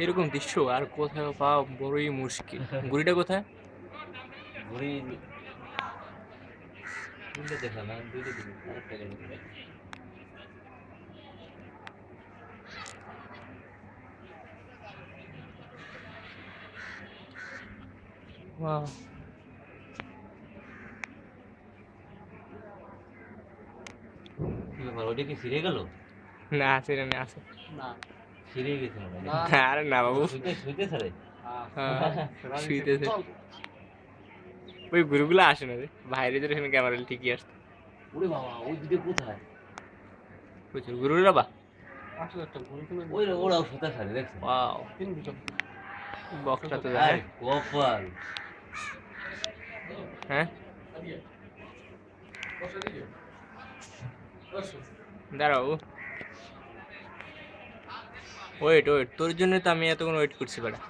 এরকম দৃশ্য আর কোথাও পাওয়া বড়ই মুশকিল। ঘুড়িটা কোথায়? ঘুড়ি তিনটে দেখলাম, এখন দুইটা দিন আরেকটা গেল। ওয়াও! কি ব্যাপার, ওইটা কি ছিঁড়ে গেল? না আছে রে, না আছে। ছিঁড়ে গেছে মনে হয় না, নাকি? আরে না বাবু। শুইতেছে রে। হ্যাঁ, শুইতেছে। ওই ঘুড়িগুলো আসে না রে, বাইরে যেটা এখানে ক্যামেরা ঠিকই আসছে। ওরে বাবা, ওই দিকে কোথায়? প্রচুর ঘুড়ি বা। ওই ওরাও সুতা ছাড়ে দেখছেন? ওয়াও! বক্সটা তো আরে দেখে। কপাল। হ্যাঁ, দাঁড়াও। ওয়েট ওয়েট, তোর জন্য তো আমি এতক্ষণ ওয়েট করছি বেটা।